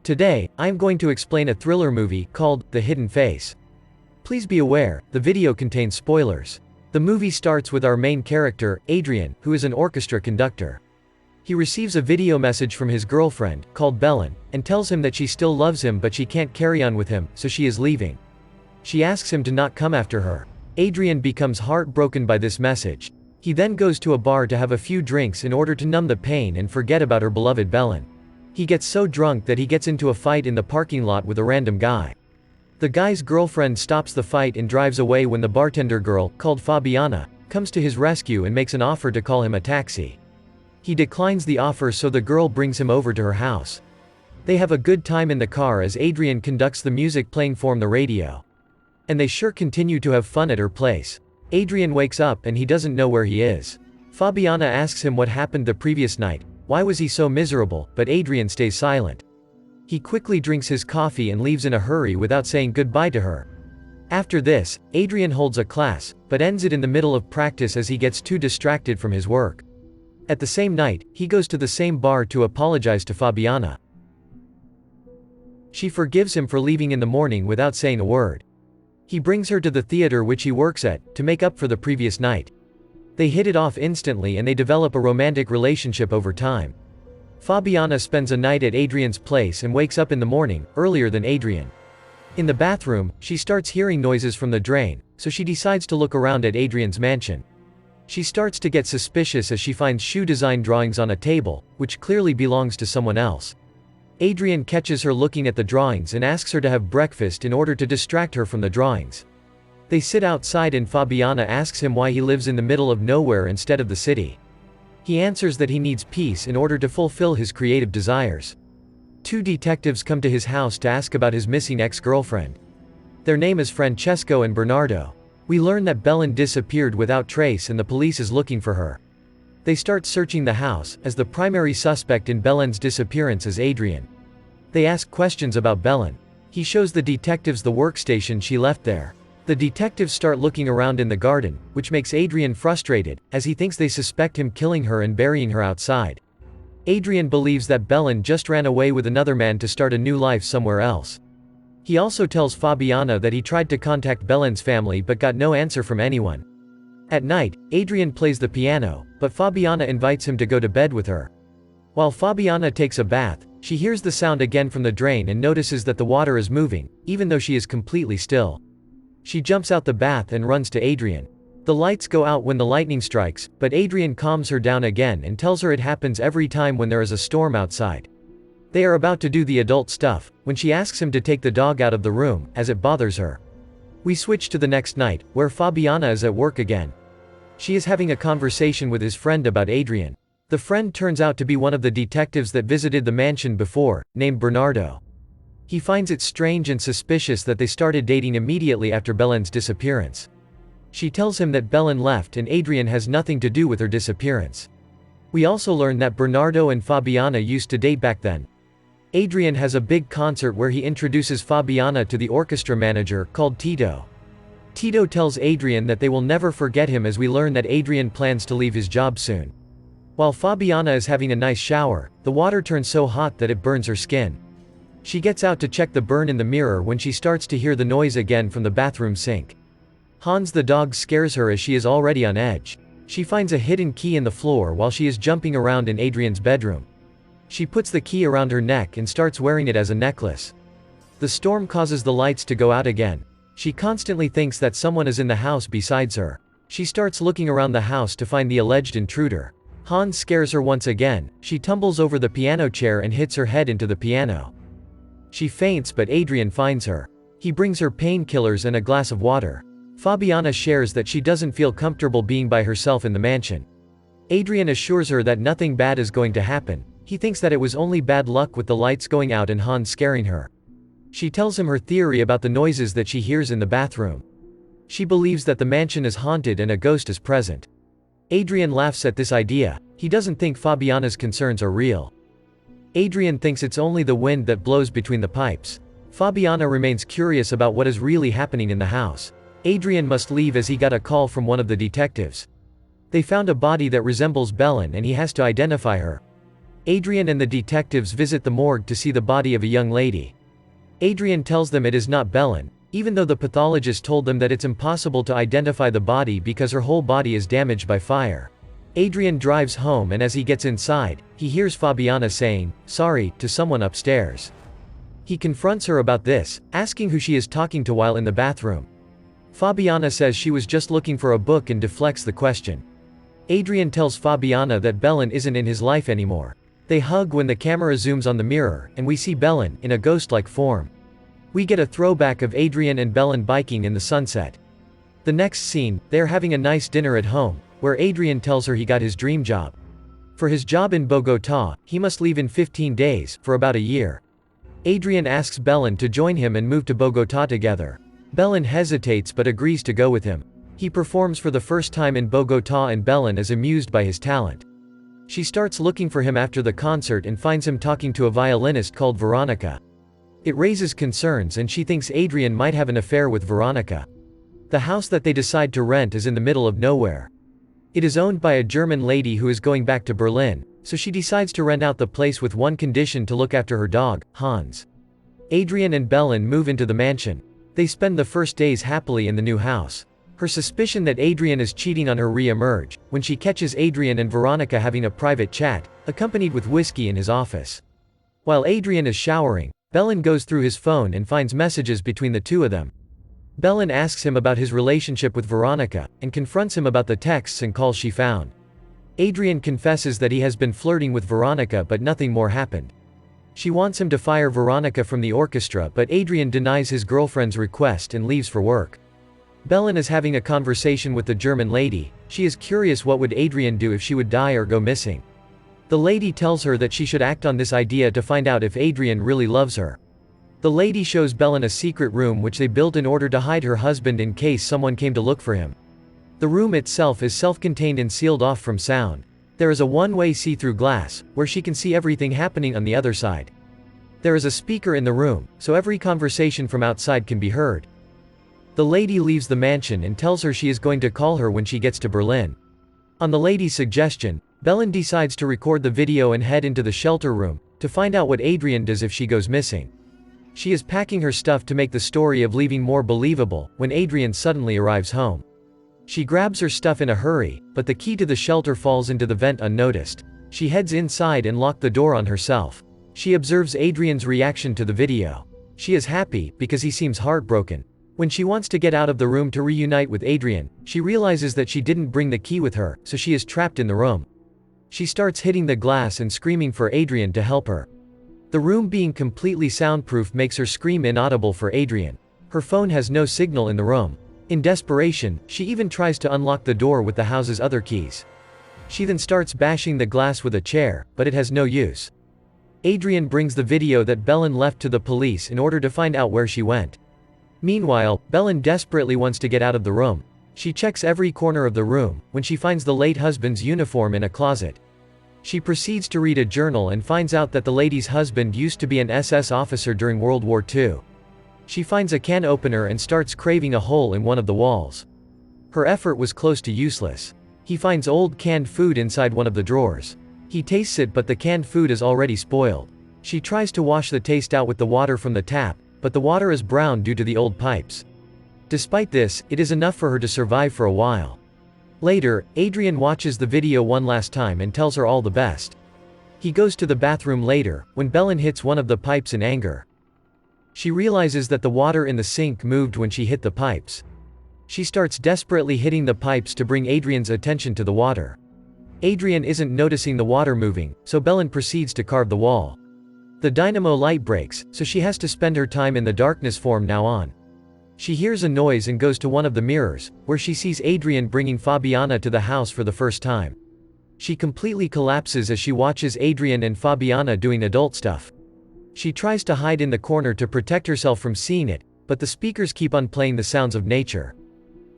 Today, I am going to explain a thriller movie called The Hidden Face. Please be aware, the video contains spoilers. The movie starts with our main character, Adrian, who is an orchestra conductor. He receives a video message from his girlfriend, called Belen, and tells him that she still loves him but she can't carry on with him, so she is leaving. She asks him to not come after her. Adrian becomes heartbroken by this message. He then goes to a bar to have a few drinks in order to numb the pain and forget about her beloved Belen. He gets so drunk that he gets into a fight in the parking lot with a random guy. The guy's girlfriend stops the fight and drives away when the bartender girl, called Fabiana, comes to his rescue and makes an offer to call him a taxi. He declines the offer, so the girl brings him over to her house. They have a good time in the car as Adrian conducts the music playing from the radio. And they sure continue to have fun at her place. Adrian wakes up and he doesn't know where he is. Fabiana asks him what happened the previous night, why was he so miserable, but Adrian stays silent. He quickly drinks his coffee and leaves in a hurry without saying goodbye to her. After this, Adrian holds a class, but ends it in the middle of practice as he gets too distracted from his work. At the same night, he goes to the same bar to apologize to Fabiana. She forgives him for leaving in the morning without saying a word. He brings her to the theater which he works at, to make up for the previous night. They hit it off instantly and they develop a romantic relationship over time. Fabiana spends a night at Adrian's place and wakes up in the morning, earlier than Adrian. In the bathroom, she starts hearing noises from the drain, so she decides to look around at Adrian's mansion. She starts to get suspicious as she finds shoe design drawings on a table, which clearly belongs to someone else. Adrian catches her looking at the drawings and asks her to have breakfast in order to distract her from the drawings. They sit outside and Fabiana asks him why he lives in the middle of nowhere instead of the city. He answers that he needs peace in order to fulfill his creative desires. Two detectives come to his house to ask about his missing ex-girlfriend. Their name is Francesco and Bernardo. We learn that Belen disappeared without trace and the police is looking for her. They start searching the house, as the primary suspect in Belen's disappearance is Adrian. They ask questions about Belen. He shows the detectives the workstation she left there. The detectives start looking around in the garden, which makes Adrian frustrated, as he thinks they suspect him killing her and burying her outside. Adrian believes that Belen just ran away with another man to start a new life somewhere else. He also tells Fabiana that he tried to contact Belen's family but got no answer from anyone. At night, Adrian plays the piano, but Fabiana invites him to go to bed with her. While Fabiana takes a bath, she hears the sound again from the drain and notices that the water is moving, even though she is completely still. She jumps out the bath and runs to Adrian. The lights go out when the lightning strikes, but Adrian calms her down again and tells her it happens every time when there is a storm outside. They are about to do the adult stuff, when she asks him to take the dog out of the room, as it bothers her. We switch to the next night, where Fabiana is at work again. She is having a conversation with his friend about Adrian. The friend turns out to be one of the detectives that visited the mansion before, named Bernardo. He finds it strange and suspicious that they started dating immediately after Belen's disappearance. She tells him that Belen left and Adrian has nothing to do with her disappearance. We also learn that Bernardo and Fabiana used to date back then. Adrian has a big concert where he introduces Fabiana to the orchestra manager, called Tito. Tito tells Adrian that they will never forget him, as we learn that Adrian plans to leave his job soon. While Fabiana is having a nice shower, the water turns so hot that it burns her skin. She gets out to check the burn in the mirror when she starts to hear the noise again from the bathroom sink. Hans the dog scares her as she is already on edge. She finds a hidden key in the floor while she is jumping around in Adrian's bedroom. She puts the key around her neck and starts wearing it as a necklace. The storm causes the lights to go out again. She constantly thinks that someone is in the house besides her. She starts looking around the house to find the alleged intruder. Hans scares her once again. She tumbles over the piano chair and hits her head into the piano. She faints, but Adrian finds her. He brings her painkillers and a glass of water. Fabiana shares that she doesn't feel comfortable being by herself in the mansion. Adrian assures her that nothing bad is going to happen. He thinks that it was only bad luck with the lights going out and Hans scaring her. She tells him her theory about the noises that she hears in the bathroom. She believes that the mansion is haunted and a ghost is present. Adrian laughs at this idea. He doesn't think Fabiana's concerns are real. Adrian thinks it's only the wind that blows between the pipes. Fabiana remains curious about what is really happening in the house. Adrian must leave as he got a call from one of the detectives. They found a body that resembles Belen and he has to identify her. Adrian and the detectives visit the morgue to see the body of a young lady. Adrian tells them it is not Belen, even though the pathologist told them that it's impossible to identify the body because her whole body is damaged by fire. Adrian drives home, and as he gets inside, he hears Fabiana saying, "Sorry," to someone upstairs. He confronts her about this, asking who she is talking to while in the bathroom. Fabiana says she was just looking for a book and deflects the question. Adrian tells Fabiana that Belen isn't in his life anymore. They hug when the camera zooms on the mirror, and we see Belen, in a ghost-like form. We get a throwback of Adrian and Belen biking in the sunset. The next scene, they're having a nice dinner at home, where Adrian tells her he got his dream job. For his job in Bogotá, he must leave in 15 days, for about a year. Adrian asks Belen to join him and move to Bogotá together. Belen hesitates but agrees to go with him. He performs for the first time in Bogotá, and Belen is amused by his talent. She starts looking for him after the concert and finds him talking to a violinist called Veronica. It raises concerns, and she thinks Adrian might have an affair with Veronica. The house that they decide to rent is in the middle of nowhere. It is owned by a German lady who is going back to Berlin, so she decides to rent out the place with one condition: to look after her dog, Hans. Adrian and Belen move into the mansion. They spend the first days happily in the new house. Her suspicion that Adrian is cheating on her re-emerge, when she catches Adrian and Veronica having a private chat, accompanied with whiskey in his office. While Adrian is showering, Belen goes through his phone and finds messages between the two of them. Belen asks him about his relationship with Veronica, and confronts him about the texts and calls she found. Adrian confesses that he has been flirting with Veronica, but nothing more happened. She wants him to fire Veronica from the orchestra, but Adrian denies his girlfriend's request and leaves for work. Belen is having a conversation with the German lady. She is curious what would Adrian do if she would die or go missing. The lady tells her that she should act on this idea to find out if Adrian really loves her. The lady shows Belen a secret room which they built in order to hide her husband in case someone came to look for him. The room itself is self-contained and sealed off from sound. There is a one-way see-through glass, where she can see everything happening on the other side. There is a speaker in the room, so every conversation from outside can be heard. The lady leaves the mansion and tells her she is going to call her when she gets to Berlin. On the lady's suggestion, Belen decides to record the video and head into the shelter room, to find out what Adrian does if she goes missing. She is packing her stuff to make the story of leaving more believable, when Adrian suddenly arrives home. She grabs her stuff in a hurry, but the key to the shelter falls into the vent unnoticed. She heads inside and locks the door on herself. She observes Adrian's reaction to the video. She is happy, because he seems heartbroken. When she wants to get out of the room to reunite with Adrian, she realizes that she didn't bring the key with her, so she is trapped in the room. She starts hitting the glass and screaming for Adrian to help her. The room being completely soundproof makes her scream inaudible for Adrian. Her phone has no signal in the room. In desperation, she even tries to unlock the door with the house's other keys. She then starts bashing the glass with a chair, but it has no use. Adrian brings the video that Belen left to the police in order to find out where she went. Meanwhile, Belen desperately wants to get out of the room. She checks every corner of the room, when she finds the late husband's uniform in a closet. She proceeds to read a journal and finds out that the lady's husband used to be an SS officer during World War II. She finds a can opener and starts craving a hole in one of the walls. Her effort was close to useless. He finds old canned food inside one of the drawers. He tastes it, but the canned food is already spoiled. She tries to wash the taste out with the water from the tap, but the water is brown due to the old pipes. Despite this, it is enough for her to survive for a while. Later, Adrian watches the video one last time and tells her all the best. He goes to the bathroom later, when Belen hits one of the pipes in anger. She realizes that the water in the sink moved when she hit the pipes. She starts desperately hitting the pipes to bring Adrian's attention to the water. Adrian isn't noticing the water moving, so Belen proceeds to carve the wall. The dynamo light breaks, so she has to spend her time in the darkness from now on. She hears a noise and goes to one of the mirrors, where she sees Adrian bringing Fabiana to the house for the first time. She completely collapses as she watches Adrian and Fabiana doing adult stuff. She tries to hide in the corner to protect herself from seeing it, but the speakers keep on playing the sounds of nature.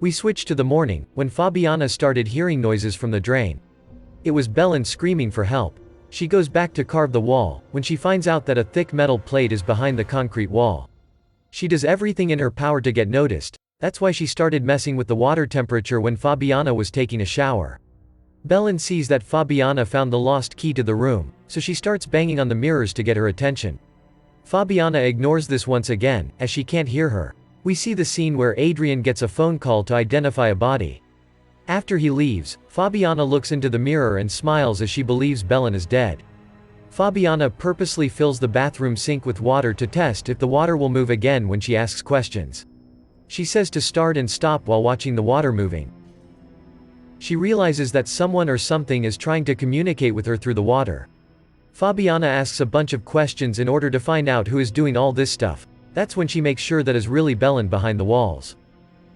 We switch to the morning, when Fabiana started hearing noises from the drain. It was Belen screaming for help. She goes back to carve the wall, when she finds out that a thick metal plate is behind the concrete wall. She does everything in her power to get noticed. That's why she started messing with the water temperature when Fabiana was taking a shower. Belen sees that Fabiana found the lost key to the room, so she starts banging on the mirrors to get her attention. Fabiana ignores this once again, as she can't hear her. We see the scene where Adrian gets a phone call to identify a body. After he leaves, Fabiana looks into the mirror and smiles as she believes Belen is dead. Fabiana purposely fills the bathroom sink with water to test if the water will move again when she asks questions. She says to start and stop while watching the water moving. She realizes that someone or something is trying to communicate with her through the water. Fabiana asks a bunch of questions in order to find out who is doing all this stuff. That's when she makes sure that is really Belen behind the walls.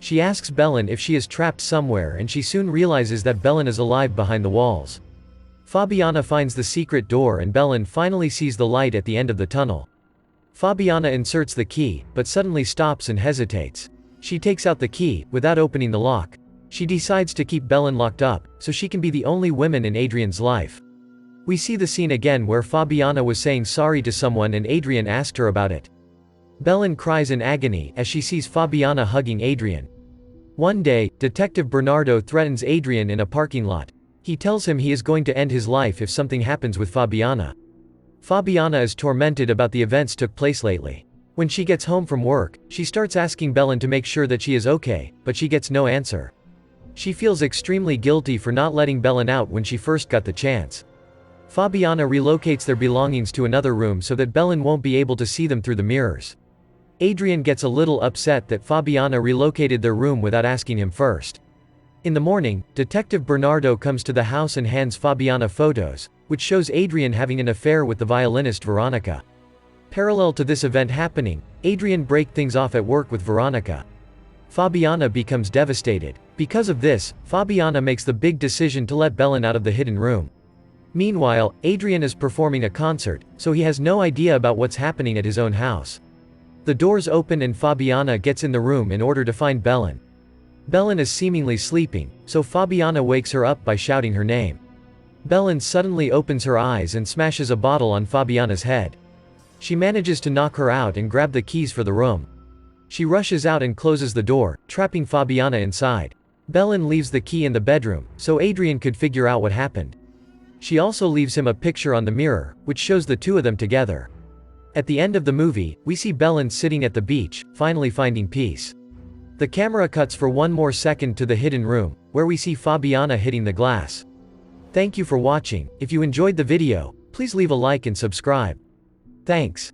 She asks Belen if she is trapped somewhere, and she soon realizes that Belen is alive behind the walls. Fabiana finds the secret door and Belen finally sees the light at the end of the tunnel. Fabiana inserts the key, but suddenly stops and hesitates. She takes out the key, without opening the lock. She decides to keep Belen locked up, so she can be the only woman in Adrian's life. We see the scene again where Fabiana was saying sorry to someone and Adrian asked her about it. Belen cries in agony as she sees Fabiana hugging Adrian. One day, Detective Bernardo threatens Adrian in a parking lot. He tells him he is going to end his life if something happens with Fabiana. Fabiana is tormented about the events took place lately. When she gets home from work, she starts asking Belen to make sure that she is okay, but she gets no answer. She feels extremely guilty for not letting Belen out when she first got the chance. Fabiana relocates their belongings to another room so that Belen won't be able to see them through the mirrors. Adrian gets a little upset that Fabiana relocated their room without asking him first. In the morning, Detective Bernardo comes to the house and hands Fabiana photos, which shows Adrian having an affair with the violinist Veronica. Parallel to this event happening, Adrian breaks things off at work with Veronica. Fabiana becomes devastated. Because of this, Fabiana makes the big decision to let Belen out of the hidden room. Meanwhile, Adrian is performing a concert, so he has no idea about what's happening at his own house. The doors open and Fabiana gets in the room in order to find Belen. Belen is seemingly sleeping, so Fabiana wakes her up by shouting her name. Belen suddenly opens her eyes and smashes a bottle on Fabiana's head. She manages to knock her out and grab the keys for the room. She rushes out and closes the door, trapping Fabiana inside. Belen leaves the key in the bedroom, so Adrian could figure out what happened. She also leaves him a picture on the mirror, which shows the two of them together. At the end of the movie, we see Belen sitting at the beach, finally finding peace. The camera cuts for one more second to the hidden room, where we see Fabiana hitting the glass. Thank you for watching. If you enjoyed the video, please leave a like and subscribe. Thanks.